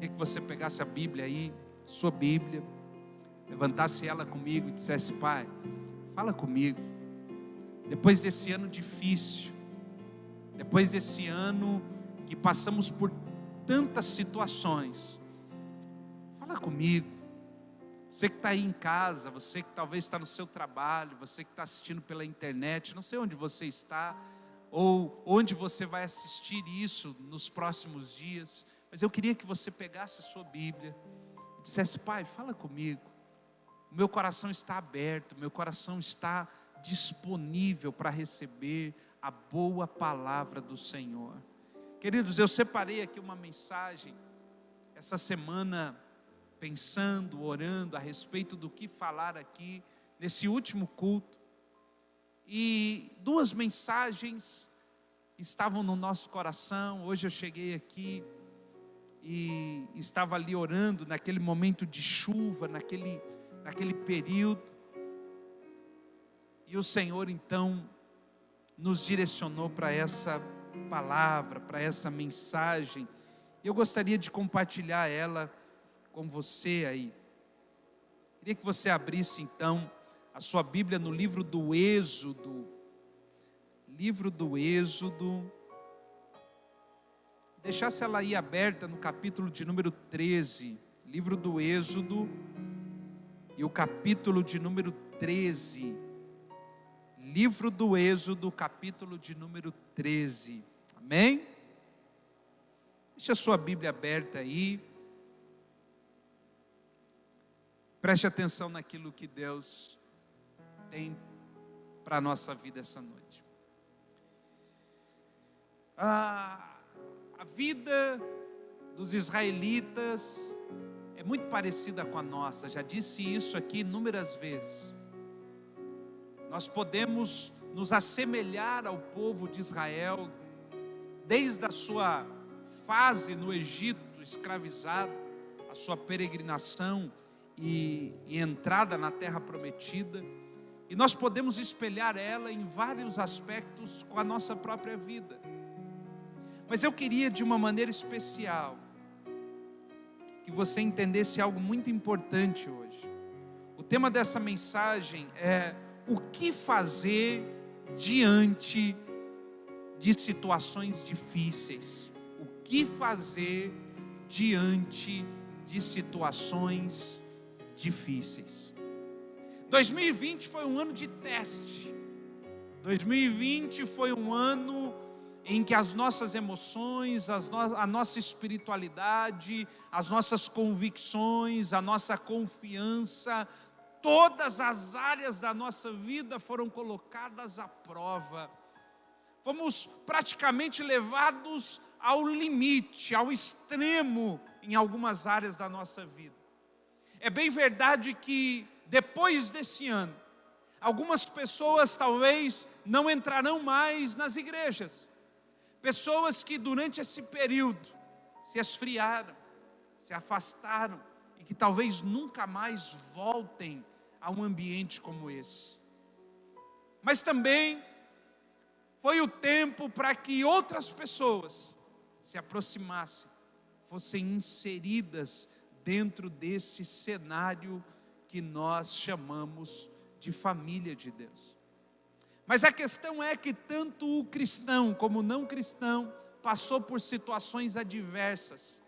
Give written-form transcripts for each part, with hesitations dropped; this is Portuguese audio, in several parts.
Queria que você pegasse a Bíblia aí, sua Bíblia, levantasse ela comigo e dissesse: Pai, fala comigo. Depois desse ano difícil, depois desse ano que passamos por tantas situações, fala comigo. Você que está aí em casa, você que talvez está no seu trabalho, você que está assistindo pela internet, não sei onde você está, ou onde você vai assistir isso nos próximos dias, mas eu queria que você pegasse a sua Bíblia e dissesse: Pai, fala comigo. O meu coração está aberto, meu coração está disponível para receber a boa palavra do Senhor. Queridos, eu separei aqui uma mensagem essa semana, pensando, orando a respeito do que falar aqui nesse último culto, e duas mensagens estavam no nosso coração. Hoje eu cheguei aqui e estava ali orando naquele momento de chuva, naquele período, e o Senhor então nos direcionou para essa palavra, para essa mensagem. Eu gostaria de compartilhar ela com você aí. Queria que você abrisse então a sua Bíblia no livro do Êxodo. Livro do Êxodo. Deixasse ela aí aberta no capítulo de número 13. Livro do Êxodo e o capítulo de número 13. Livro do Êxodo, capítulo de número 13. Amém? Deixa a sua Bíblia aberta aí. Preste atenção naquilo que Deus tem para a nossa vida essa noite. A vida dos israelitas é muito parecida com a nossa. Já disse isso aqui inúmeras vezes. Nós podemos nos assemelhar ao povo de Israel desde a sua fase no Egito, escravizado, a sua peregrinação e entrada na terra prometida, e nós podemos espelhar ela em vários aspectos com a nossa própria vida. Mas eu queria, de uma maneira especial, que você entendesse algo muito importante hoje. O tema dessa mensagem é: o que fazer diante de situações difíceis? O que fazer diante de situações difíceis? 2020 foi um ano de teste. 2020 foi um ano em que as nossas emoções, a nossa espiritualidade, as nossas convicções, a nossa confiança, todas as áreas da nossa vida foram colocadas à prova. Fomos praticamente levados ao limite, ao extremo em algumas áreas da nossa vida. É bem verdade que depois desse ano, algumas pessoas talvez não entrarão mais nas igrejas. Pessoas que durante esse período se esfriaram, se afastaram e que talvez nunca mais voltem a um ambiente como esse. Mas também foi o tempo para que outras pessoas se aproximassem, fossem inseridas dentro desse cenário que nós chamamos de família de Deus. Mas a questão é que tanto o cristão como o não cristão passou por situações adversas.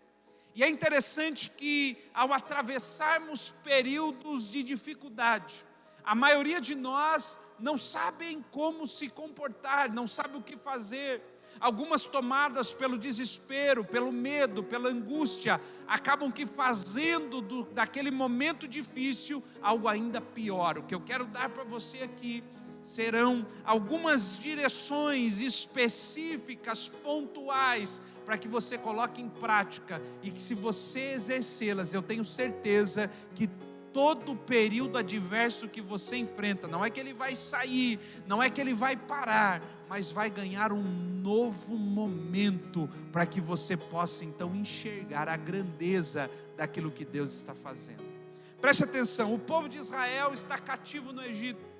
E é interessante que, ao atravessarmos períodos de dificuldade, a maioria de nós não sabem como se comportar, não sabe o que fazer. Algumas tomadas pelo desespero, pelo medo, pela angústia, acabam que fazendo daquele momento difícil algo ainda pior. O que eu quero dar para você aqui serão algumas direções específicas, pontuais, para que você coloque em prática, e que, se você exercê-las, eu tenho certeza que todo período adverso que você enfrenta, não é que ele vai sair, não é que ele vai parar, mas vai ganhar um novo momento, para que você possa então enxergar a grandeza daquilo que Deus está fazendo. Preste atenção, o povo de Israel está cativo no Egito.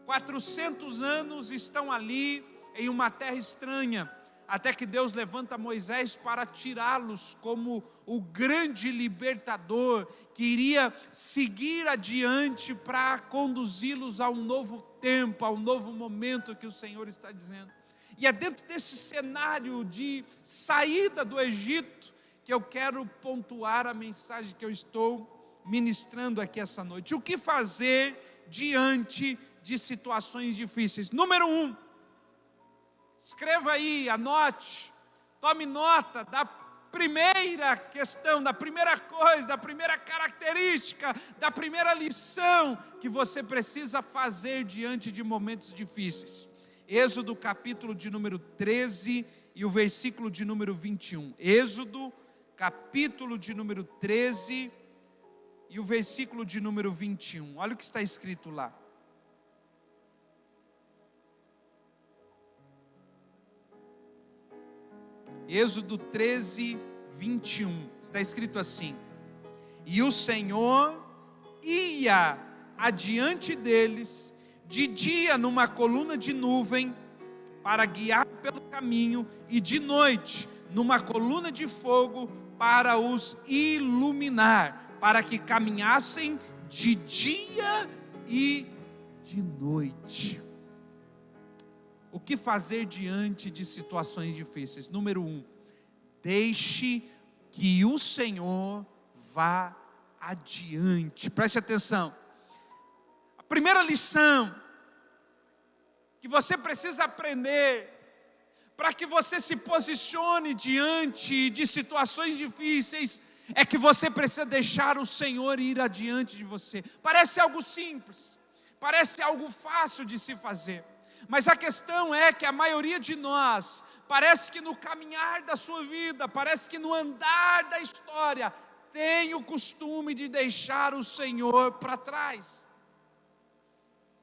400 anos estão ali em uma terra estranha. até que Deus levanta Moisés para tirá-los como o grande libertador, que iria seguir adiante para conduzi-los a um novo tempo, a um novo momento que o Senhor está dizendo. E é dentro desse cenário de saída do Egito que eu quero pontuar a mensagem que eu estou ministrando aqui essa noite. O que fazer diante de situações difíceis? Número 1, escreva aí, anote, tome nota da primeira questão, da primeira coisa, da primeira característica, da primeira lição que você precisa fazer diante de momentos difíceis. Êxodo capítulo de número 13 e o versículo de número 21. Êxodo capítulo de número 13 e o versículo de número 21. Olha o que está escrito lá. Êxodo 13, 21. Está escrito assim: e o Senhor ia adiante deles de dia numa coluna de nuvem para guiar pelo caminho, e de noite numa coluna de fogo para os iluminar, para que caminhassem de dia e de noite. O que fazer diante de situações difíceis? Número 1, deixe que o Senhor vá adiante. Preste atenção. A primeira lição que você precisa aprender para que você se posicione diante de situações difíceis é que você precisa deixar o Senhor ir adiante de você. Parece algo simples, parece algo fácil de se fazer, mas a questão é que a maioria de nós, parece que no caminhar da sua vida, parece que no andar da história, tem o costume de deixar o Senhor para trás.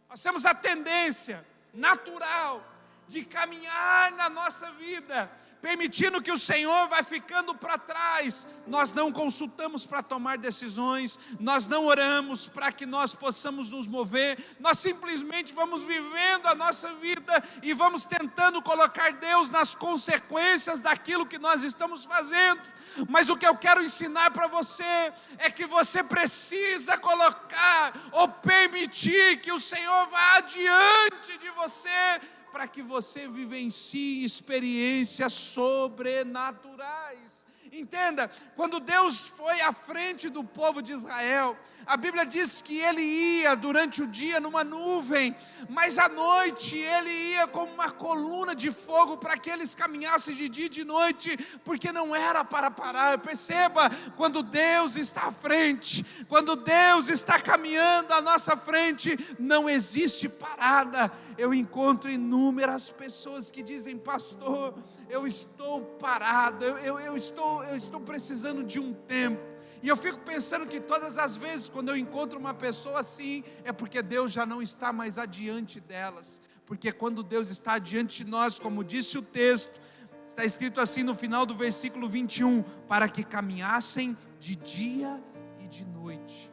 Nós temos a tendência natural de caminhar na nossa vida, permitindo que o Senhor vai ficando para trás. Nós não consultamos para tomar decisões, nós não oramos para que nós possamos nos mover, nós simplesmente vamos vivendo a nossa vida e vamos tentando colocar Deus nas consequências daquilo que nós estamos fazendo. Mas o que eu quero ensinar para você é que você precisa colocar ou permitir que o Senhor vá adiante de você, para que você vivencie experiências sobrenaturais. Entenda, quando Deus foi à frente do povo de Israel, a Bíblia diz que Ele ia durante o dia numa nuvem, mas à noite Ele ia como uma coluna de fogo para que eles caminhassem de dia e de noite, porque não era para parar. Perceba, quando Deus está à frente, quando Deus está caminhando à nossa frente, não existe parada. Eu encontro inúmeras pessoas que dizem: pastor, eu estou parado, eu estou precisando de um tempo. E eu fico pensando que todas as vezes quando eu encontro uma pessoa assim, é porque Deus já não está mais adiante delas. Porque quando Deus está adiante de nós, como disse o texto, está escrito assim no final do versículo 21, para que caminhassem de dia e de noite.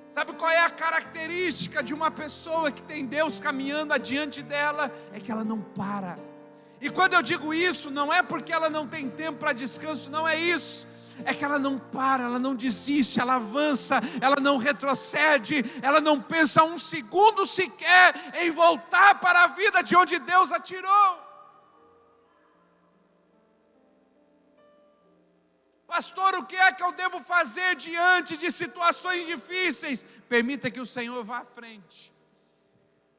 Sabe qual é a característica de uma pessoa que tem Deus caminhando adiante dela? É que ela não para. E quando eu digo isso, não é porque ela não tem tempo para descanso, não é isso. É que ela não para, ela não desiste, ela avança, ela não retrocede, ela não pensa um segundo sequer em voltar para a vida de onde Deus a tirou. Pastor, o que é que eu devo fazer diante de situações difíceis? Permita que o Senhor vá à frente.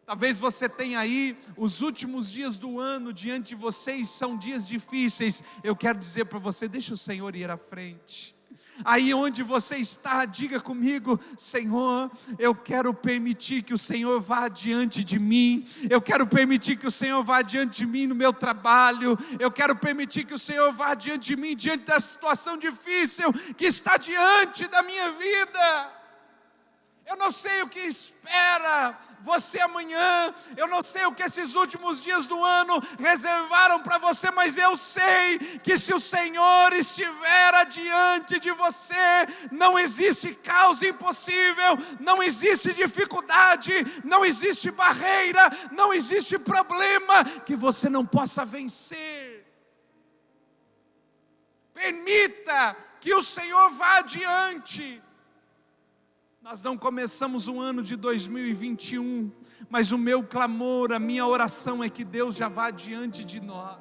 Talvez você tenha aí os últimos dias do ano diante de vocês, são dias difíceis. Eu quero dizer para você: deixa o Senhor ir à frente. Aí onde você está, diga comigo: Senhor, eu quero permitir que o Senhor vá adiante de mim. Eu quero permitir que o Senhor vá adiante de mim no meu trabalho. Eu quero permitir que o Senhor vá adiante de mim, diante da situação difícil que está diante da minha vida. Eu não sei o que espera você amanhã, eu não sei o que esses últimos dias do ano reservaram para você, mas eu sei que se o Senhor estiver adiante de você, não existe causa impossível, não existe dificuldade, não existe barreira, não existe problema que você não possa vencer. Permita que o Senhor vá adiante. Nós não começamos o ano de 2021, mas o meu clamor, a minha oração é que Deus já vá adiante de nós.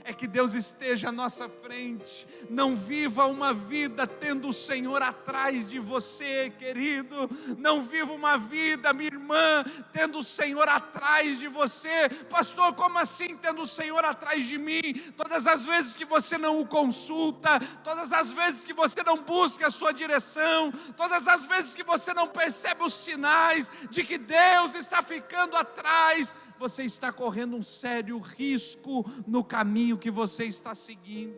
É que Deus esteja à nossa frente. Não viva uma vida tendo o Senhor atrás de você, querido. Não viva uma vida, minha irmã, tendo o Senhor atrás de você. Pastor, como assim tendo o Senhor atrás de mim? Todas as vezes que você não o consulta, todas as vezes que você não busca a sua direção, todas as vezes que você não percebe os sinais de que Deus está ficando atrás, você está correndo um sério risco no caminho que você está seguindo.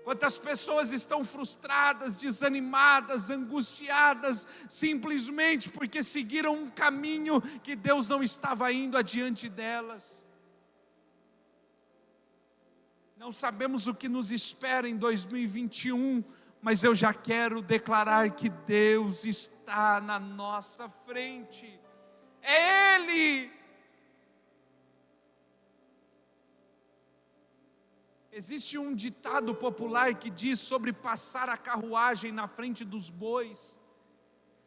Quantas pessoas estão frustradas, desanimadas, angustiadas, simplesmente porque seguiram um caminho que Deus não estava indo adiante delas. Não sabemos o que nos espera em 2021, mas eu já quero declarar que Deus está na nossa frente. É Ele. Existe um ditado popular que diz sobre passar a carruagem na frente dos bois.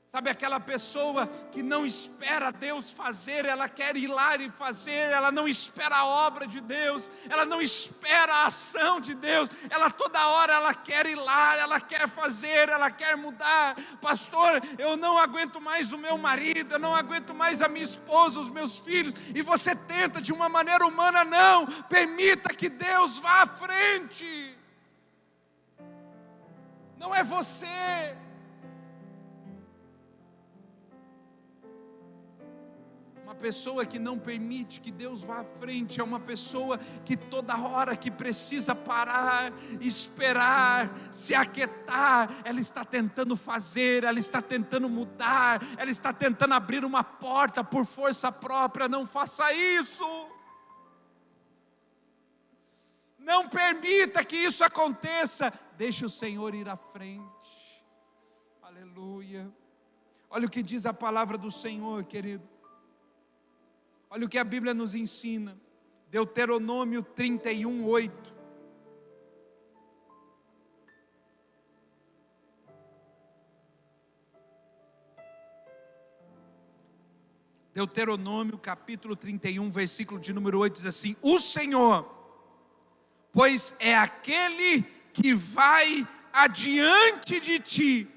Sabe aquela pessoa que não espera Deus fazer, ela quer ir lá e fazer, ela não espera a obra de Deus, ela não espera a ação de Deus, ela toda hora ela quer ir lá, ela quer fazer, ela quer mudar. Pastor, eu não aguento mais o meu marido, eu não aguento mais a minha esposa, os meus filhos, e você tenta de uma maneira humana. Não, permita que Deus vá à frente. Não é você. Uma pessoa que não permite que Deus vá à frente é uma pessoa que toda hora que precisa parar, esperar, se aquietar, ela está tentando fazer, ela está tentando mudar, ela está tentando abrir uma porta por força própria. Não faça isso. Não permita que isso aconteça. Deixe o Senhor ir à frente. Aleluia. Olha o que diz a palavra do Senhor, querido. Olha o que a Bíblia nos ensina. Deuteronômio 31, 8. Deuteronômio capítulo 31, versículo de número 8 diz assim: o Senhor, pois é aquele que vai adiante de ti,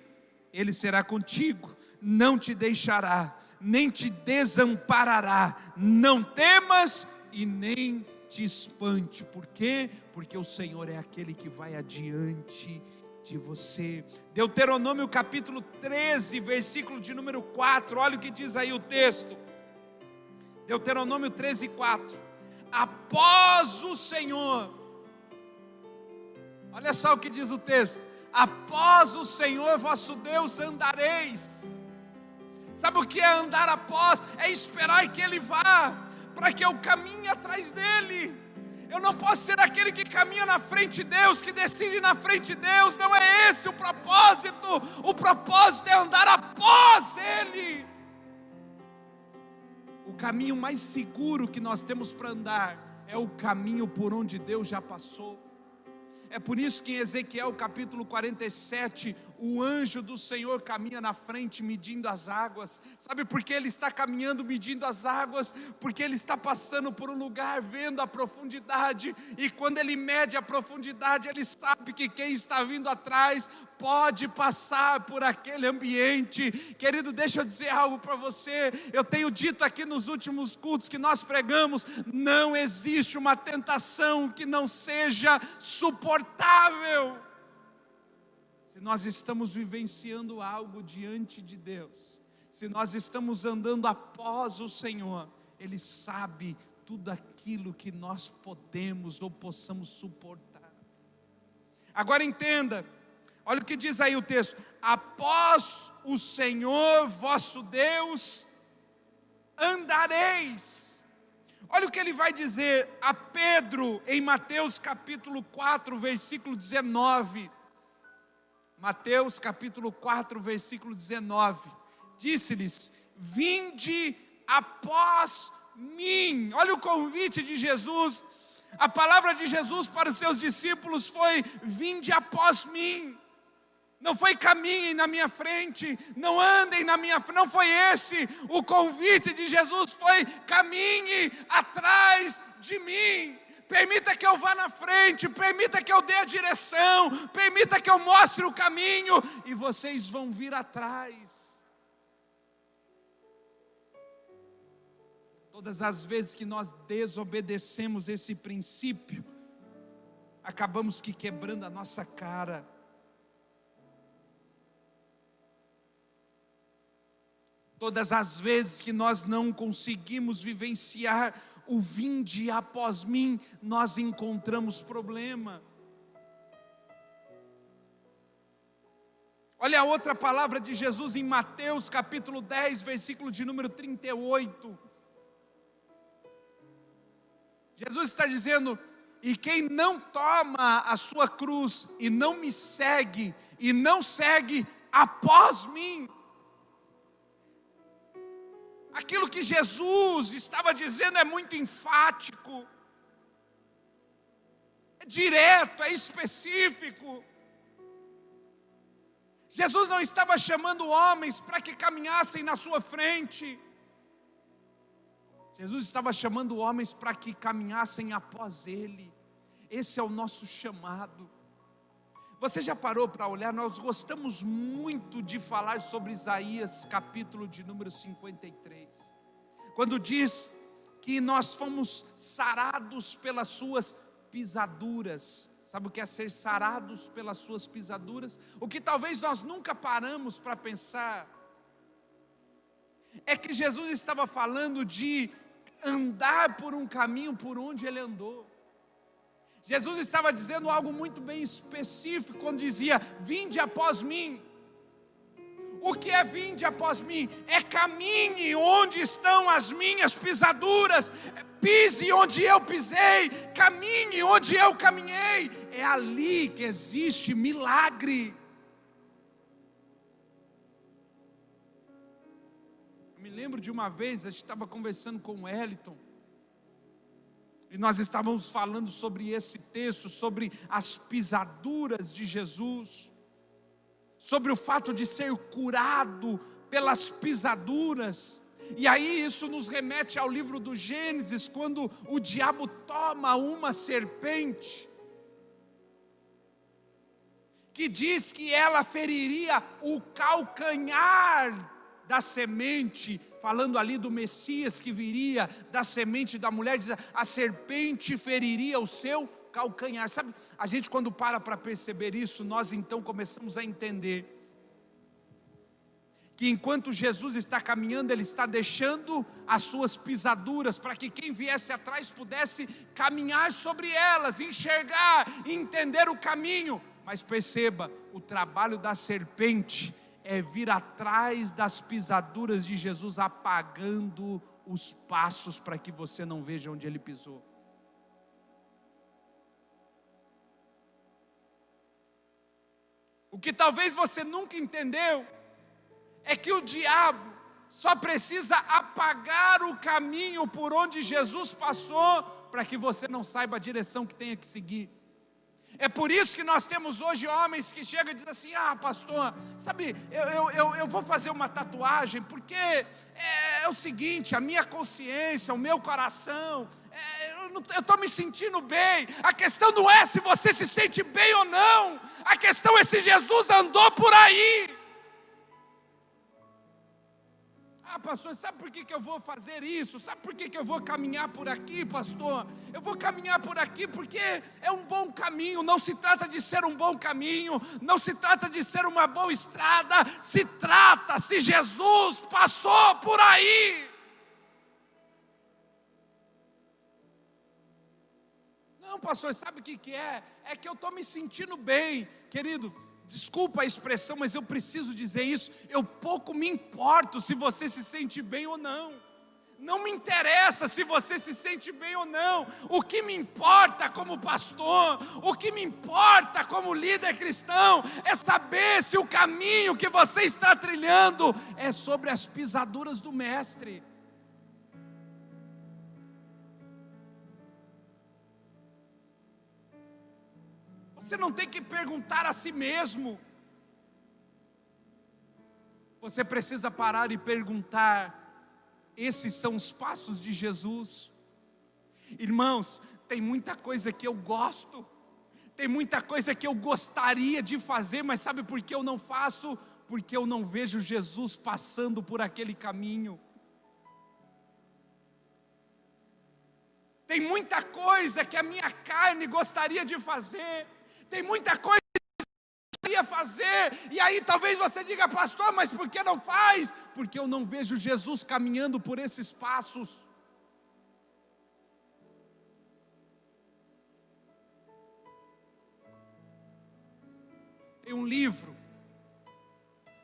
Ele será contigo, não te deixará, nem te desamparará. Não temas e nem te espante. Por quê? Porque o Senhor é aquele que vai adiante de você. Deuteronômio capítulo 13, versículo de número 4. Olha o que diz aí o texto. Deuteronômio 13, 4. Após o Senhor, olha só o que diz o texto: após o Senhor vosso Deus andareis. Sabe o que é andar após? É esperar que Ele vá, para que eu caminhe atrás dEle. Eu não posso ser aquele que caminha na frente de Deus, que decide na frente de Deus. Não é esse o propósito. O propósito é andar após Ele. O caminho mais seguro que nós temos para andar é o caminho por onde Deus já passou. É por isso que em Ezequiel capítulo 47, o anjo do Senhor caminha na frente medindo as águas. Sabe por que ele está caminhando medindo as águas? Porque ele está passando por um lugar vendo a profundidade, e quando ele mede a profundidade, ele sabe que quem está vindo atrás pode passar por aquele ambiente. Querido, deixa eu dizer algo para você. Eu tenho dito aqui nos últimos cultos que nós pregamos: não existe uma tentação que não seja suportável. Se nós estamos vivenciando algo diante de Deus, se nós estamos andando após o Senhor, Ele sabe tudo aquilo que nós podemos ou possamos suportar. Agora entenda, olha o que diz aí o texto: após o Senhor vosso Deus andareis. Olha o que ele vai dizer a Pedro em Mateus capítulo 4, versículo 19. Mateus capítulo 4, versículo 19. Disse-lhes: vinde após mim. Olha o convite de Jesus: A palavra de Jesus para os seus discípulos foi: vinde após mim. Não foi caminhem na minha frente, não andem na minha frente, não foi esse o convite de Jesus, foi: caminhe atrás de mim. Permita que eu vá na frente, permita que eu dê a direção, permita que eu mostre o caminho, e vocês vão vir atrás. Todas as vezes que nós desobedecemos esse princípio, acabamos que quebrando a nossa cara. Todas as vezes que nós não conseguimos vivenciar o vinde após mim, nós encontramos problema. Olha a outra palavra de Jesus em Mateus capítulo 10, versículo de número 38. Jesus está dizendo: e quem não toma a sua cruz e não me segue, e não segue após mim. Aquilo que Jesus estava dizendo é muito enfático, é direto, é específico. Jesus não estava chamando homens para que caminhassem na sua frente. Jesus estava chamando homens para que caminhassem após Ele. Esse é o nosso chamado. Você já parou para olhar? Nós gostamos muito de falar sobre Isaías, capítulo de número 53. Quando diz que nós fomos sarados pelas suas pisaduras. Sabe o que é ser sarados pelas suas pisaduras? O que talvez nós nunca paramos para pensar é que Jesus estava falando de andar por um caminho por onde Ele andou. Jesus estava dizendo algo muito bem específico quando dizia: vinde após mim. O que é vinde após mim? É caminhe onde estão as minhas pisaduras, pise onde eu pisei, caminhe onde eu caminhei. É ali que existe milagre. Eu me lembro de uma vez, a gente estava conversando com o Wellington, e nós estávamos falando sobre esse texto, sobre as pisaduras de Jesus, sobre o fato de ser curado pelas pisaduras. E aí isso nos remete ao livro do Gênesis, quando o diabo toma uma serpente, que diz que ela feriria o calcanhar da semente, falando ali do Messias que viria da semente da mulher, diz: a serpente feriria o seu calcanhar. Sabe, a gente quando para perceber isso, nós então começamos a entender que enquanto Jesus está caminhando, Ele está deixando as suas pisaduras, para que quem viesse atrás pudesse caminhar sobre elas, enxergar, entender o caminho. Mas perceba, o trabalho da serpente é vir atrás das pisaduras de Jesus, apagando os passos para que você não veja onde Ele pisou. O que talvez você nunca entendeu é que o diabo só precisa apagar o caminho por onde Jesus passou, para que você não saiba a direção que tenha que seguir. É por isso que nós temos hoje homens que chegam e dizem assim: ah, pastor, sabe, eu vou fazer uma tatuagem, porque é o seguinte, a minha consciência, o meu coração, eu estou me sentindo bem. A questão não é se você se sente bem ou não, a questão é se Jesus andou por aí. Ah, pastor, sabe por que eu vou fazer isso? Sabe por que eu vou caminhar por aqui, pastor? Eu vou caminhar por aqui porque é um bom caminho. Não se trata de ser um bom caminho, não se trata de ser uma boa estrada, se trata se Jesus passou por aí. Não, pastor, sabe o que é? É que eu estou me sentindo bem, querido. Desculpa a expressão, mas eu preciso dizer isso. Eu pouco me importo se você se sente bem ou não. Não me interessa se você se sente bem ou não. O que me importa como pastor, o que me importa como líder cristão, é saber se o caminho que você está trilhando é sobre as pisaduras do Mestre. Você não tem que perguntar a si mesmo. Você precisa parar e perguntar: esses são os passos de Jesus? Irmãos, tem muita coisa que eu gosto, tem muita coisa que eu gostaria de fazer, mas sabe por que eu não faço? Porque eu não vejo Jesus passando por aquele caminho. Tem muita coisa que a minha carne gostaria de fazer, tem muita coisa que eu gostaria de fazer, e aí talvez você diga: pastor, mas por que não faz? Porque eu não vejo Jesus caminhando por esses passos. Tem um livro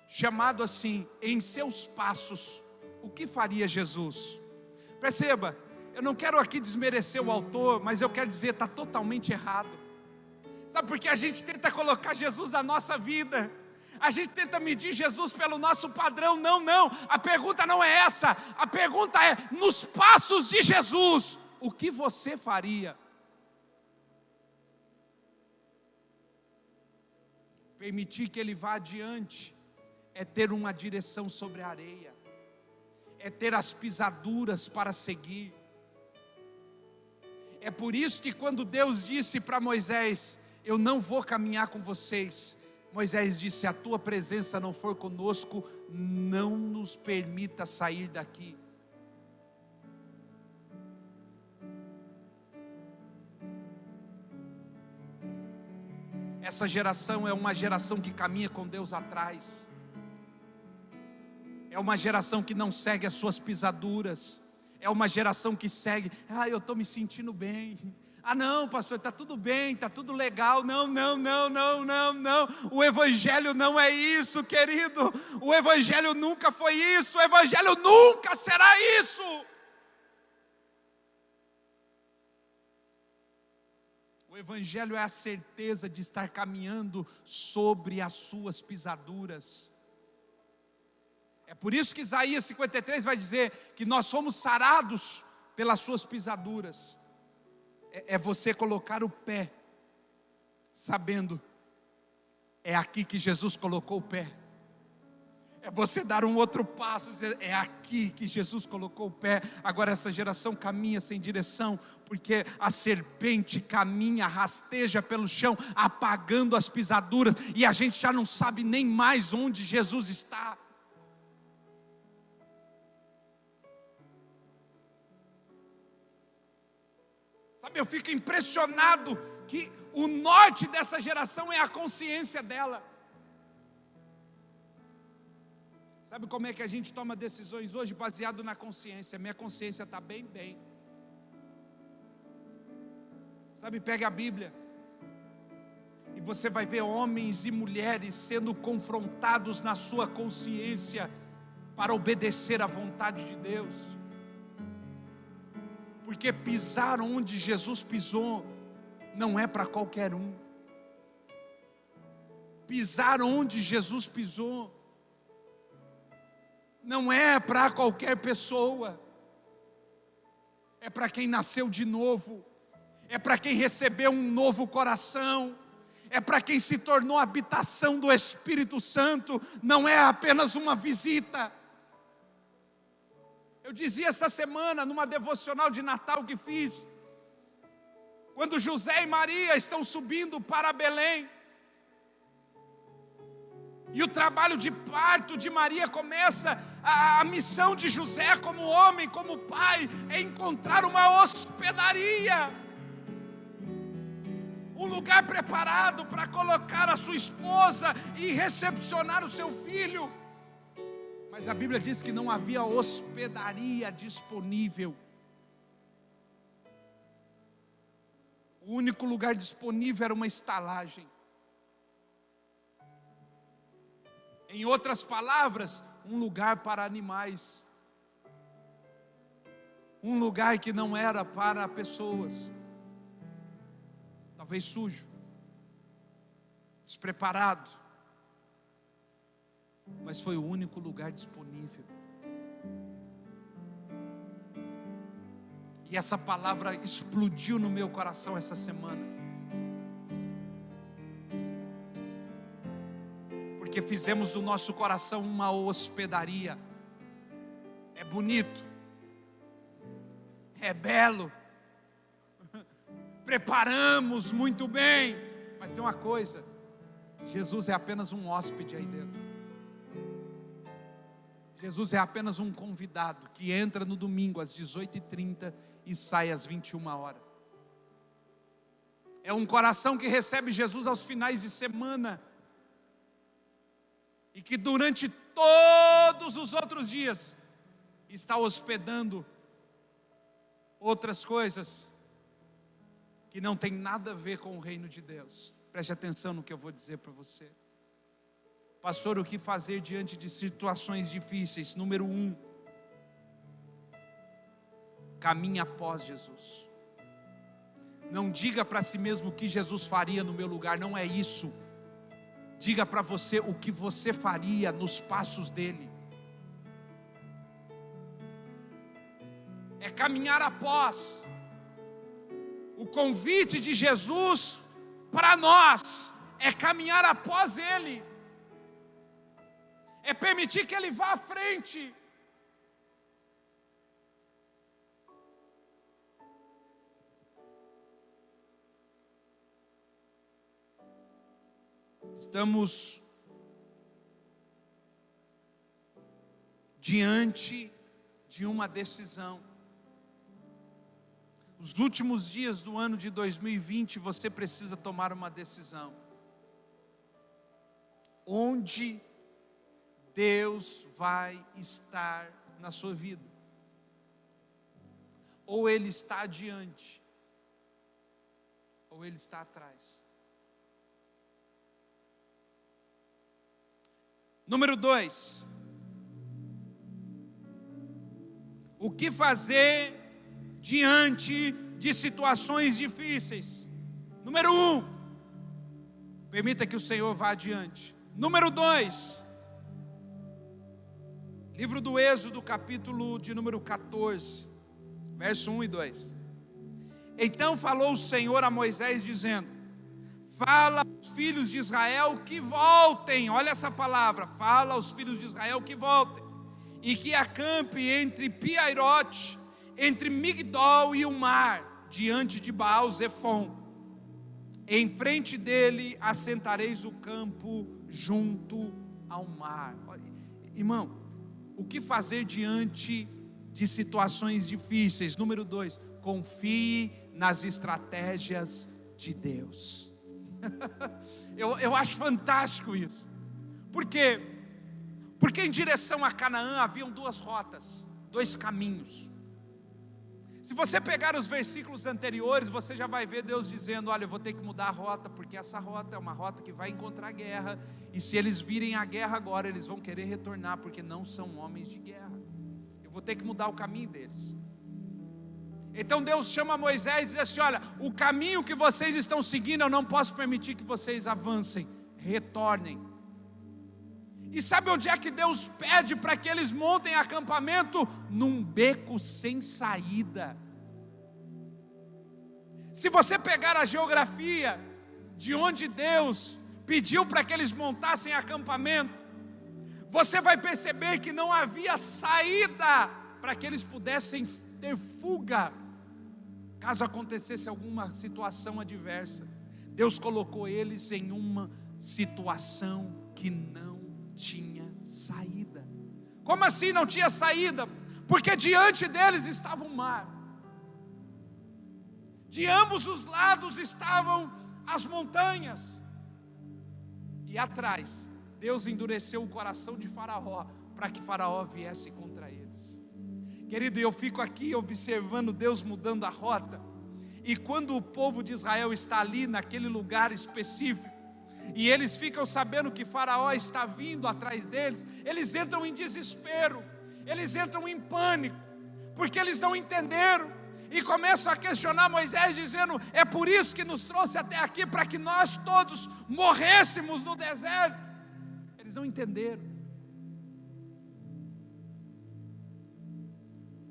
chamado assim, Em Seus Passos, o que faria Jesus? Perceba, eu não quero aqui desmerecer o autor, mas eu quero dizer, está totalmente errado. Sabe por que a gente tenta colocar Jesus na nossa vida? A gente tenta medir Jesus pelo nosso padrão. Não, a pergunta não é essa. A pergunta é: nos passos de Jesus, o que você faria? Permitir que Ele vá adiante é ter uma direção sobre a areia, é ter as pisaduras para seguir. É por isso que quando Deus disse para Moisés: eu não vou caminhar com vocês, Moisés disse: a tua presença não for conosco, não nos permita sair daqui. Essa geração é uma geração que caminha com Deus atrás. É uma geração que não segue as suas pisaduras. É uma geração que segue: eu estou me sentindo bem. Não, pastor, está tudo bem, está tudo legal. Não. O Evangelho não é isso, querido. O Evangelho nunca foi isso. O Evangelho nunca será isso. O Evangelho é a certeza de estar caminhando sobre as suas pisaduras. É por isso que Isaías 53 vai dizer que nós somos sarados pelas suas pisaduras. É você colocar o pé, sabendo, é aqui que Jesus colocou o pé. É você dar um outro passo, dizer: é aqui que Jesus colocou o pé. Agora essa geração caminha sem direção, porque a serpente caminha, rasteja pelo chão, apagando as pisaduras, e a gente já não sabe nem mais onde Jesus está. Sabe, eu fico impressionado que o norte dessa geração é a consciência dela. Sabe como é que a gente toma decisões hoje? Baseado na consciência. Minha consciência está bem. Sabe, pega a Bíblia e você vai ver homens e mulheres sendo confrontados na sua consciência para obedecer à vontade de Deus. Porque pisar onde Jesus pisou não é para qualquer um. Pisar onde Jesus pisou não é para qualquer pessoa. É para quem nasceu de novo. É para quem recebeu um novo coração. É para quem se tornou habitação do Espírito Santo. Não é apenas uma visita. Eu dizia essa semana numa devocional de Natal que fiz, quando José e Maria estão subindo para Belém, e o trabalho de parto de Maria começa, a missão de José como homem, como pai, é encontrar uma hospedaria, um lugar preparado para colocar a sua esposa e recepcionar o seu filho. Mas a Bíblia diz que não havia hospedaria disponível. O único lugar disponível era uma estalagem. Em outras palavras, um lugar para animais. Um lugar que não era para pessoas. Talvez sujo, despreparado. Mas foi o único lugar disponível. E essa palavra explodiu no meu coração essa semana. porque fizemos do nosso coração uma hospedaria. É bonito, é belo, preparamos muito bem, mas tem uma coisa: Jesus é apenas um hóspede aí dentro. Jesus é apenas um convidado que entra no domingo às 18h30 e sai às 21h. É um coração que recebe Jesus aos finais de semana e que durante todos os outros dias está hospedando outras coisas que não tem nada a ver com o reino de Deus. Preste atenção no que eu vou dizer para você. Pastor, o que fazer diante de situações difíceis? Número 1, caminhe após Jesus. Não diga para si mesmo o que Jesus faria no meu lugar, não é isso. Diga para você o que você faria nos passos dele. É caminhar após. O convite de Jesus para nós é caminhar após ele. É permitir que ele vá à frente. Estamos diante de uma decisão. Os últimos dias do ano de 2020, você precisa tomar uma decisão. Onde Deus vai estar na sua vida? Ou Ele está adiante, ou Ele está atrás. Número 2. O que fazer diante de situações difíceis? Número 1, permita que o Senhor vá adiante. Número 2, livro do Êxodo, capítulo de número 14, verso 1 e 2. Então falou o Senhor a Moisés dizendo: fala aos filhos de Israel que voltem. Olha essa palavra: fala aos filhos de Israel que voltem, e que acampe entre Piairote, entre Migdol e o mar, diante de Baal-Zefon. Em frente dele assentareis o campo junto ao mar. Irmão, o que fazer diante de situações difíceis? Número 2, confie nas estratégias de Deus. eu acho fantástico isso. Por quê? Porque em direção a Canaã haviam 2 rotas, 2 caminhos. Se você pegar os versículos anteriores, você já vai ver Deus dizendo: olha, eu vou ter que mudar a rota, porque essa rota é uma rota que vai encontrar guerra, e se eles virem a guerra agora, eles vão querer retornar, porque não são homens de guerra. Eu vou ter que mudar o caminho deles. Então Deus chama Moisés e diz assim: olha, o caminho que vocês estão seguindo, eu não posso permitir que vocês avancem, retornem. E sabe onde é que Deus pede para que eles montem acampamento? Num beco sem saída. Se você pegar a geografia de onde Deus pediu para que eles montassem acampamento, você vai perceber que não havia saída para que eles pudessem ter fuga, caso acontecesse alguma situação adversa. Deus colocou eles em uma situação que não tinha saída. Como assim não tinha saída? Porque diante deles estava o mar, de ambos os lados estavam as montanhas, e atrás Deus endureceu o coração de Faraó, para que Faraó viesse contra eles. Querido, eu fico aqui observando Deus mudando a rota, e quando o povo de Israel está ali naquele lugar específico, e eles ficam sabendo que Faraó está vindo atrás deles, eles entram em desespero, eles entram em pânico, porque eles não entenderam, e começam a questionar Moisés, dizendo: é por isso que nos trouxe até aqui, para que nós todos morrêssemos no deserto. Eles não entenderam.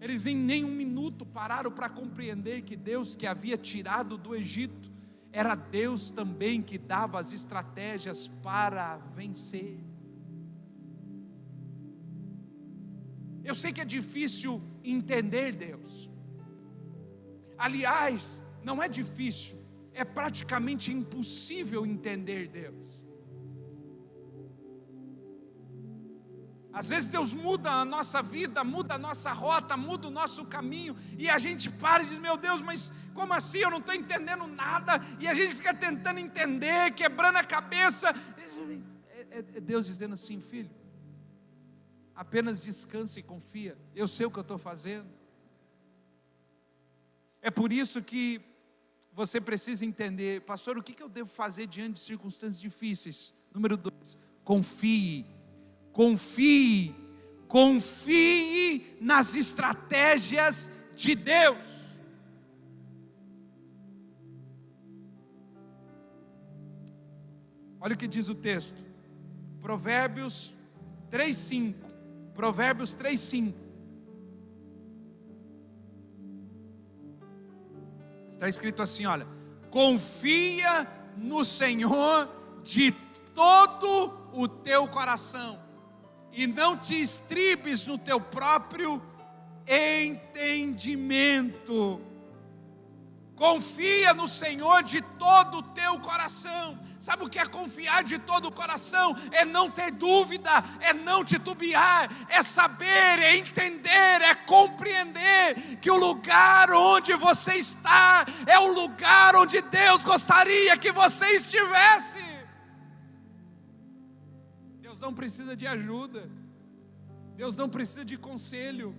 Eles em nenhum minuto pararam para compreender que Deus, que havia tirado do Egito, era Deus também que dava as estratégias para vencer. Eu sei que é difícil entender Deus. Aliás, não é difícil, é praticamente impossível entender Deus. Às vezes Deus muda a nossa vida, muda a nossa rota, muda o nosso caminho, e a gente para e diz: meu Deus, mas como assim? Eu não estou entendendo nada. E a gente fica tentando entender, quebrando a cabeça. É Deus dizendo assim: filho, apenas descansa e confia, eu sei o que eu estou fazendo. É por isso que você precisa entender: pastor, o que eu devo fazer diante de circunstâncias difíceis? Número 2, confie. Confie, confie nas estratégias de Deus. Olha o que diz o texto, Provérbios 3:5. Provérbios 3:5. Está escrito assim, olha: confia no Senhor de todo o teu coração, e não te estribes no teu próprio entendimento. Confia no Senhor de todo o teu coração. Sabe o que é confiar de todo o coração? É não ter dúvida, é não titubear, é saber, é entender, é compreender que o lugar onde você está é o lugar onde Deus gostaria que você estivesse. Deus não precisa de ajuda, Deus não precisa de conselho.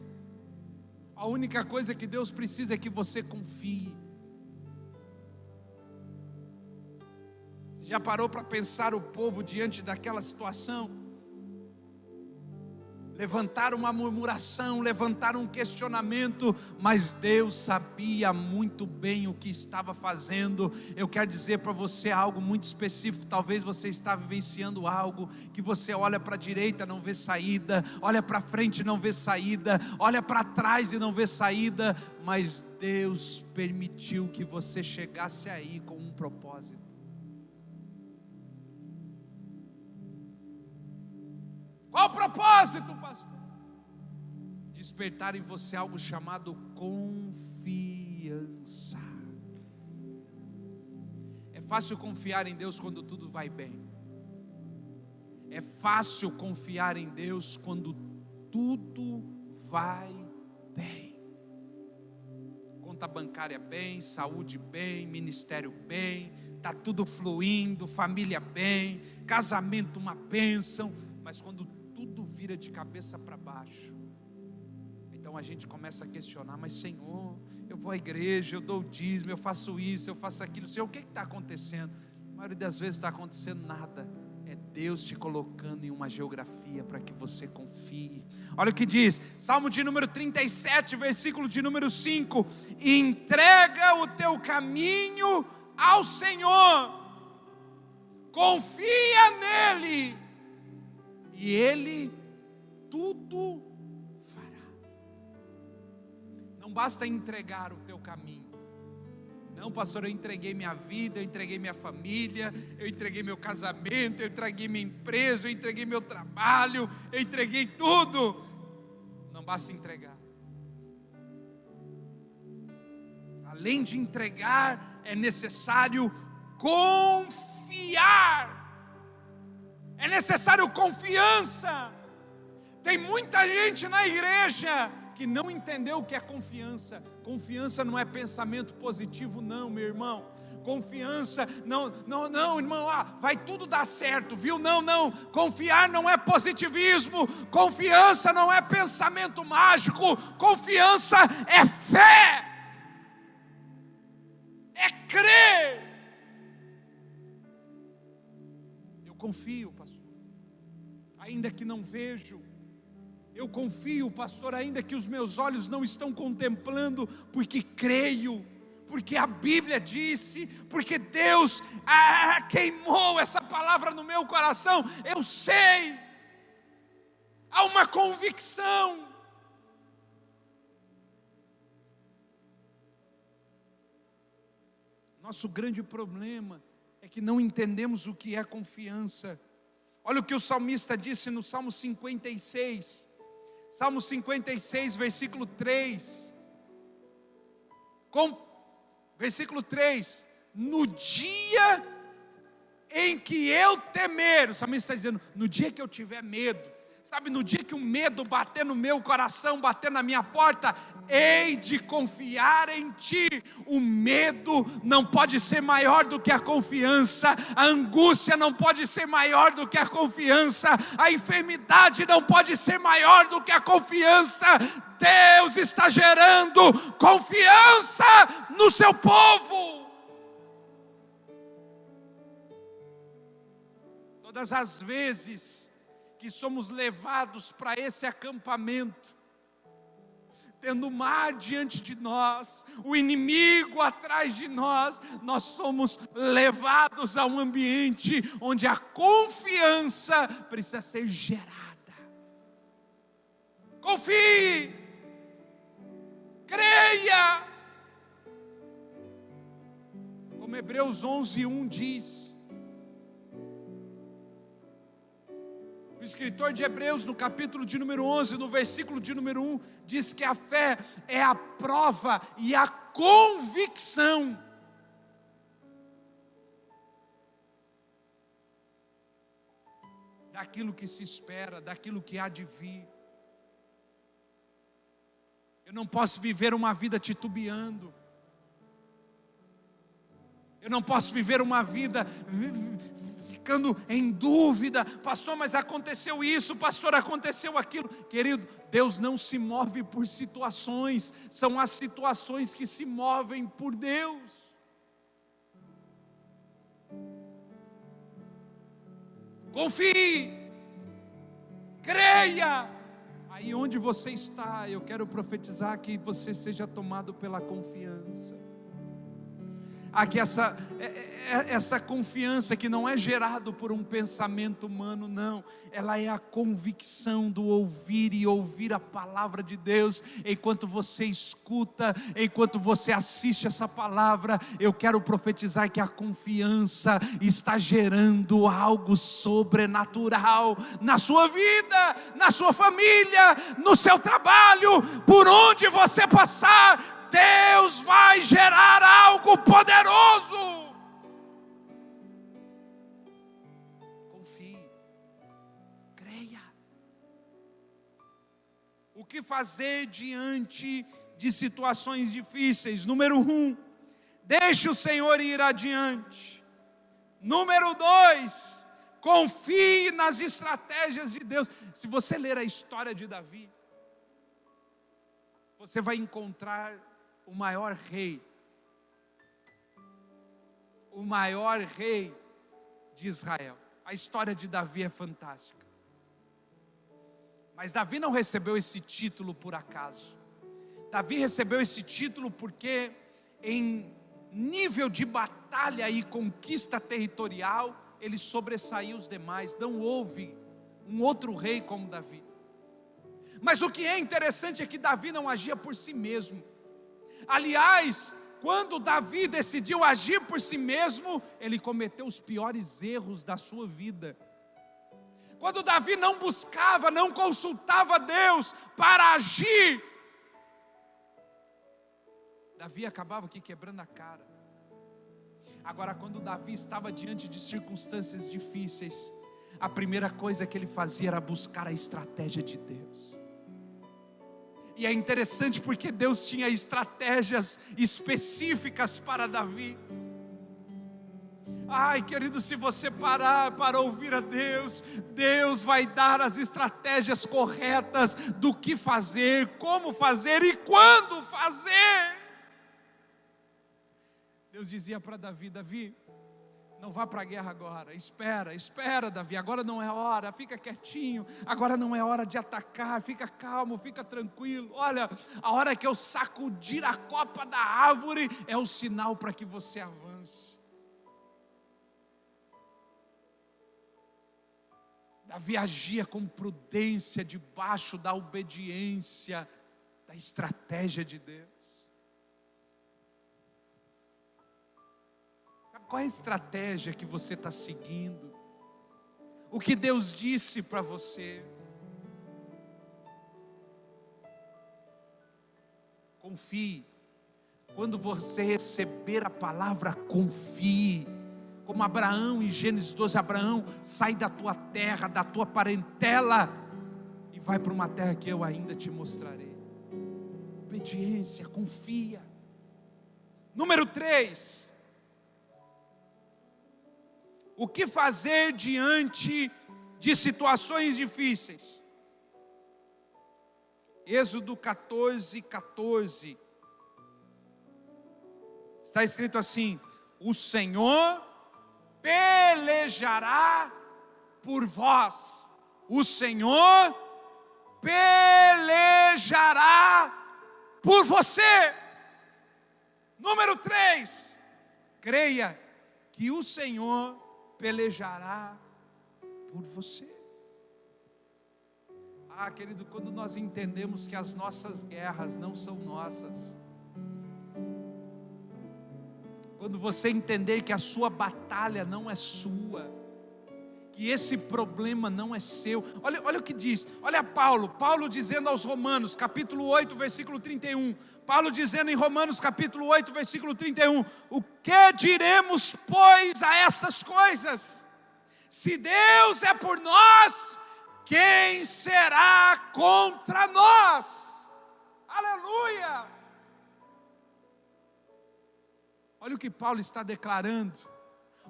A única coisa que Deus precisa é que você confie. Você já parou para pensar o povo diante daquela situação? Levantaram uma murmuração, levantaram um questionamento, mas Deus sabia muito bem o que estava fazendo. Eu quero dizer para você algo muito específico. Talvez você está vivenciando algo que você olha para a direita, não vê saída, olha para frente, não vê saída, olha para trás e não vê saída, mas Deus permitiu que você chegasse aí com um propósito. Qual o propósito, pastor? Despertar em você algo chamado confiança. É fácil confiar em Deus quando tudo vai bem. É fácil confiar em Deus quando tudo vai bem. Conta bancária bem, saúde bem, ministério bem, está tudo fluindo, família bem, casamento uma bênção. Mas quando tudo vira de cabeça para baixo, então a gente começa a questionar: mas Senhor, eu vou à igreja, eu dou o dízimo, eu faço isso, eu faço aquilo, Senhor, o que está acontecendo? A maioria das vezes não está acontecendo nada, é Deus te colocando em uma geografia para que você confie. Olha o que diz, Salmo de número 37, versículo de número 5: entrega o teu caminho ao Senhor, confia nele, e Ele tudo fará. Não basta entregar o teu caminho. Não, pastor, eu entreguei minha vida, eu entreguei minha família, eu entreguei meu casamento, eu entreguei minha empresa, eu entreguei meu trabalho, eu entreguei tudo. Não basta entregar. Além de entregar, é necessário confiar. É necessário confiança. Tem muita gente na igreja que não entendeu o que é confiança. Confiança não é pensamento positivo, não, meu irmão. Confiança, não, irmão, vai tudo dar certo, viu? Não, confiar não é positivismo. Confiança não é pensamento mágico. Confiança é fé, é crer. Confio, pastor, ainda que não vejo. Eu confio, pastor, ainda que os meus olhos não estão contemplando, porque creio, porque a Bíblia disse, porque Deus queimou essa palavra no meu coração. Eu sei, há uma convicção. Nosso grande problema é que não entendemos o que é confiança. Olha o que o salmista disse no Salmo 56: Salmo 56, versículo 3. Versículo 3. No dia em que eu temer, o salmista está dizendo, no dia que eu tiver medo, sabe, no dia que o medo bater no meu coração, bater na minha porta, hei de confiar em Ti. O medo não pode ser maior do que a confiança, a angústia não pode ser maior do que a confiança, a enfermidade não pode ser maior do que a confiança. Deus está gerando confiança no seu povo. Todas as vezes que somos levados para esse acampamento, tendo o mar diante de nós, o inimigo atrás de nós, nós somos levados a um ambiente onde a confiança precisa ser gerada. Confie, creia, como Hebreus 11:1 diz. O escritor de Hebreus, no capítulo de número 11, no versículo de número 1, diz que a fé é a prova e a convicção daquilo que se espera, daquilo que há de vir. Eu não posso viver uma vida titubeando. Eu não posso viver uma vida ficando em dúvida. Pastor, mas aconteceu isso, pastor, aconteceu aquilo. Querido, Deus não se move por situações, são as situações que se movem por Deus. Confie, creia. Aí onde você está, eu quero profetizar que você seja tomado pela confiança. Aqui essa confiança que não é gerado por um pensamento humano, não, ela é a convicção do ouvir e ouvir a palavra de Deus. Enquanto você escuta, enquanto você assiste essa palavra, eu quero profetizar que a confiança está gerando algo sobrenatural na sua vida, na sua família, no seu trabalho, por onde você passar. Deus vai gerar algo poderoso. Confie, creia. O que fazer diante de situações difíceis? Número 1, deixe o Senhor ir adiante. Número 2, confie nas estratégias de Deus. Se você ler a história de Davi, você vai encontrar o maior rei de Israel. A história de Davi é fantástica. Mas Davi não recebeu esse título por acaso. Davi recebeu esse título porque em nível de batalha e conquista territorial, ele sobressaiu os demais. Não houve um outro rei como Davi. Mas o que é interessante é que Davi não agia por si mesmo. Aliás, quando Davi decidiu agir por si mesmo, ele cometeu os piores erros da sua vida. Quando Davi não buscava, não consultava Deus para agir, Davi acabava aqui quebrando a cara. Agora, quando Davi estava diante de circunstâncias difíceis, a primeira coisa que ele fazia era buscar a estratégia de Deus. E é interessante porque Deus tinha estratégias específicas para Davi. Ai, querido, se você parar para ouvir a Deus, Deus vai dar as estratégias corretas do que fazer, como fazer e quando fazer. Deus dizia para Davi: Davi, não vá para a guerra agora, espera Davi, agora não é a hora, fica quietinho, agora não é hora de atacar, fica calmo, fica tranquilo. Olha, a hora que eu sacudir a copa da árvore é o sinal para que você avance. Davi agia com prudência debaixo da obediência, da estratégia de Deus. Qual é a estratégia que você está seguindo? O que Deus disse para você? confie. Quando você receber a palavra, confie. Como Abraão, em Gênesis 12, Abraão, sai da tua terra, da tua parentela, e vai para uma terra que eu ainda te mostrarei. Obediência, confia. Número 3. O que fazer diante de situações difíceis? Êxodo 14. Está escrito assim: o Senhor pelejará por vós. O Senhor pelejará por você. Número 3. Creia que o Senhor pelejará por você. Ah, querido, quando nós entendemos que as nossas guerras não são nossas, quando você entender que a sua batalha não é sua, que esse problema não é seu, olha o que diz, olha Paulo dizendo aos Romanos, capítulo 8, versículo 31, Paulo dizendo em Romanos capítulo 8, versículo 31, o que diremos, pois, a essas coisas? Se Deus é por nós, quem será contra nós? Aleluia! Olha o que Paulo está declarando,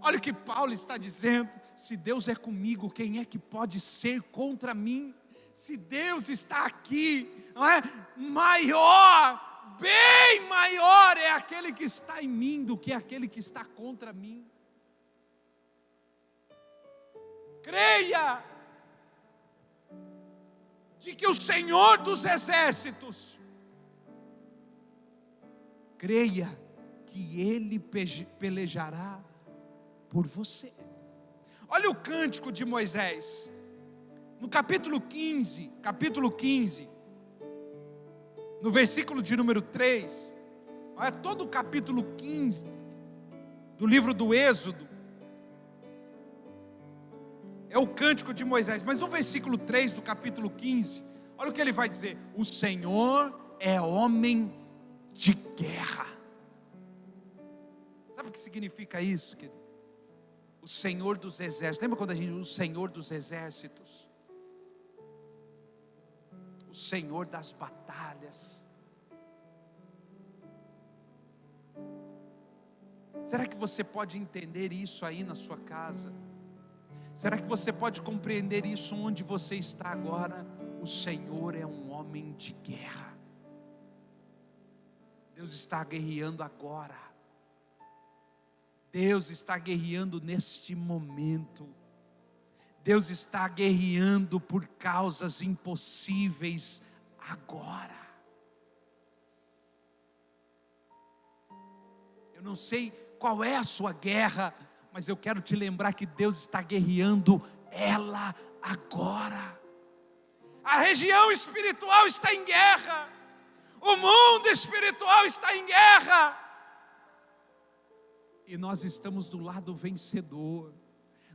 olha o que Paulo está dizendo: se Deus é comigo, quem é que pode ser contra mim? Se Deus está aqui, não é? Maior, bem maior é aquele que está em mim do que aquele que está contra mim. Creia de que o Senhor dos exércitos, creia que Ele pelejará por você. Olha o cântico de Moisés, no capítulo 15, no versículo de número 3, olha todo o capítulo 15 do livro do Êxodo, é o cântico de Moisés, mas no versículo 3 do capítulo 15, olha o que ele vai dizer: o Senhor é homem de guerra. Sabe o que significa isso, querido? O Senhor dos exércitos. Lembra quando a gente diz o Senhor dos exércitos? O Senhor das batalhas. Será que você pode entender isso aí na sua casa? Será que você pode compreender isso onde você está agora? O Senhor é um homem de guerra. Deus está guerreando agora. Deus está guerreando neste momento. Deus está guerreando por causas impossíveis agora. Eu não sei qual é a sua guerra, mas eu quero te lembrar que Deus está guerreando ela agora. A região espiritual está em guerra. O mundo espiritual está em guerra. E nós estamos do lado vencedor.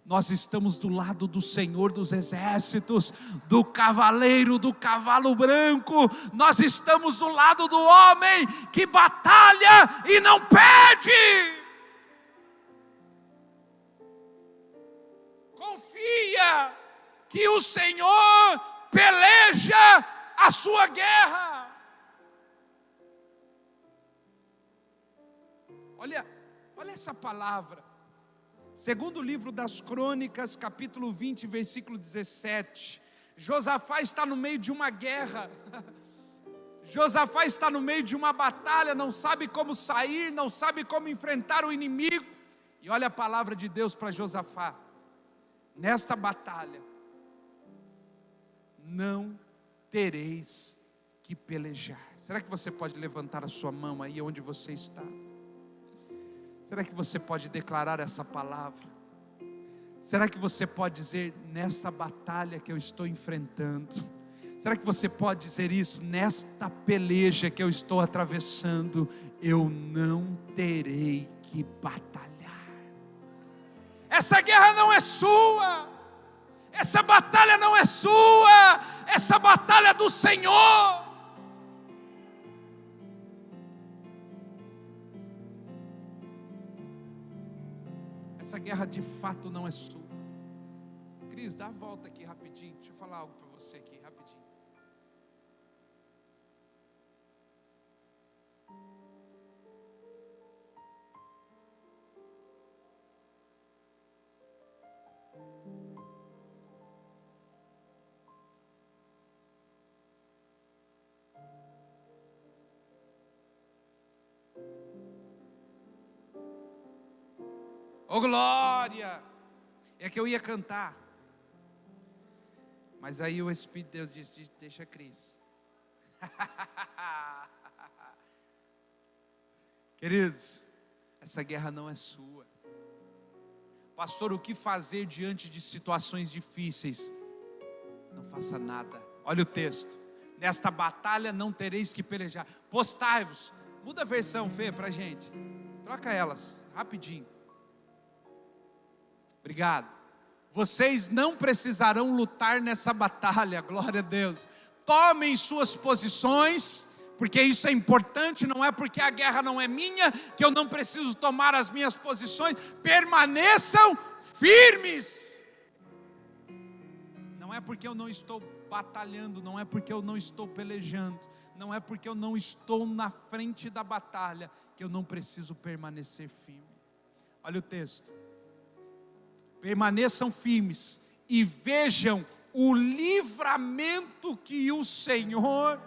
Nós estamos do lado do Senhor dos exércitos, do cavaleiro do cavalo branco. Nós estamos do lado do homem que batalha e não perde. Confia que o Senhor peleja a sua guerra. Olha essa palavra. Segundo o livro das Crônicas, capítulo 20, versículo 17. Josafá está no meio de uma guerra. Josafá está no meio de uma batalha, não sabe como sair, não sabe como enfrentar o inimigo. E olha a palavra de Deus para Josafá: nesta batalha não tereis que pelejar. Será que você pode levantar a sua mão aí onde você está? Será que você pode declarar essa palavra? Será que você pode dizer: nessa batalha que eu estou enfrentando? Será que você pode dizer isso? Nesta peleja que eu estou atravessando, eu não terei que batalhar. Essa guerra não é sua. Essa batalha não é sua. Essa batalha é do Senhor. essa guerra de fato não é sua. Cris, dá a volta aqui rapidinho. Deixa eu falar algo para você aqui rapidinho. Oh glória! É que eu ia cantar, mas aí o Espírito de Deus disse: deixa a Cris. Queridos, essa guerra não é sua. Pastor, o que fazer diante de situações difíceis? Não faça nada. Olha o texto: nesta batalha não tereis que pelejar. Postai-vos. Muda a versão, Fê, pra gente. Troca elas, rapidinho. Obrigado. Vocês não precisarão lutar nessa batalha, glória a Deus. Tomem suas posições, porque isso é importante. Não é porque a guerra não é minha que eu não preciso tomar as minhas posições. Permaneçam firmes. Não é porque eu não estou batalhando, não é porque eu não estou pelejando, não é porque eu não estou na frente da batalha que eu não preciso permanecer firme. Olha o texto: permaneçam firmes e vejam o livramento que o Senhor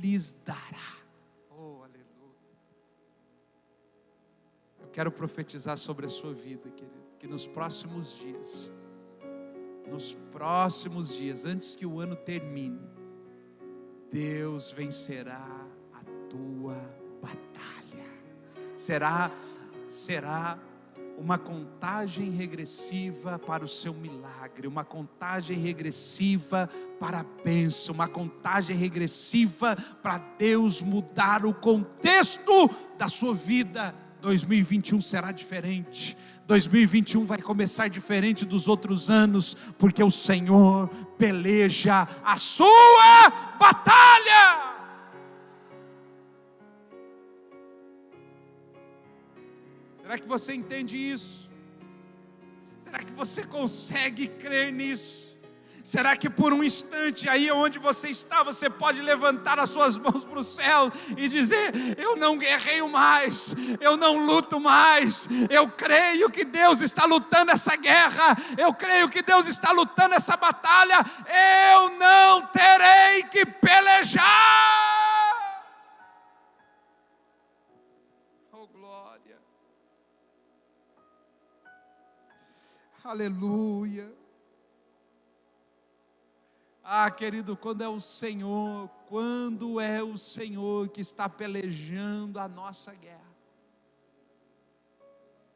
lhes dará. Oh, aleluia. Eu quero profetizar sobre a sua vida, querido, que nos próximos dias, antes que o ano termine, Deus vencerá a tua batalha. Será uma contagem regressiva para o seu milagre, uma contagem regressiva para a bênção, uma contagem regressiva para Deus mudar o contexto da sua vida. 2021 será diferente. 2021 vai começar diferente dos outros anos, porque o Senhor peleja a sua batalha. Será que você entende isso? Será que você consegue crer nisso? Será que por um instante aí onde você está, você pode levantar as suas mãos para o céu e dizer: eu não guerreio mais, eu não luto mais, eu creio que Deus está lutando essa guerra, eu creio que Deus está lutando essa batalha, eu não terei que pelejar. Oh glória! Aleluia. Ah, querido, quando é o Senhor que está pelejando a nossa guerra,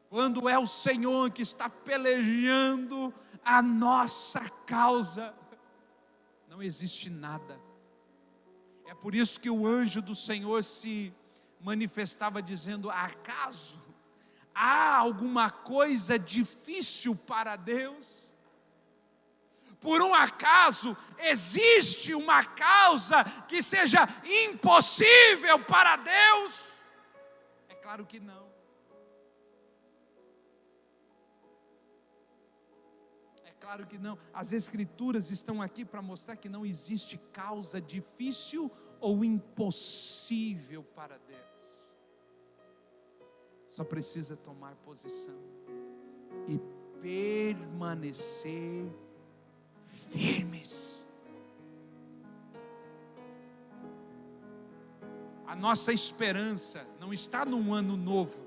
quando é o Senhor que está pelejando a nossa causa, não existe nada. É por isso que o anjo do Senhor se manifestava dizendo: acaso há alguma coisa difícil para Deus? Por um acaso existe uma causa que seja impossível para Deus? É claro que não. É claro que não. As Escrituras estão aqui para mostrar que não existe causa difícil ou impossível para Deus. Só precisa tomar posição e permanecer firmes. A nossa esperança não está num ano novo.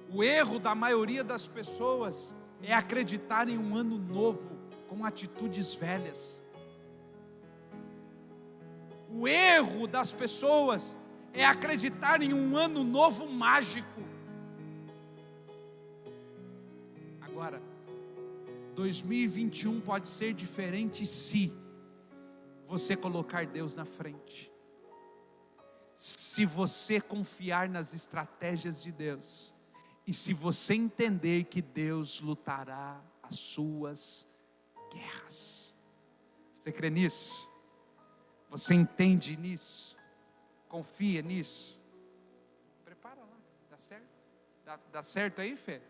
O erro da maioria das pessoas é acreditar em um ano novo com atitudes velhas. O erro das pessoas é acreditar em um ano novo mágico. Agora, 2021 pode ser diferente se você colocar Deus na frente, se você confiar nas estratégias de Deus, e se você entender que Deus lutará as suas guerras. Você crê nisso? Você entende nisso? Confia nisso? Prepara lá, tá certo? Dá certo aí, Fê?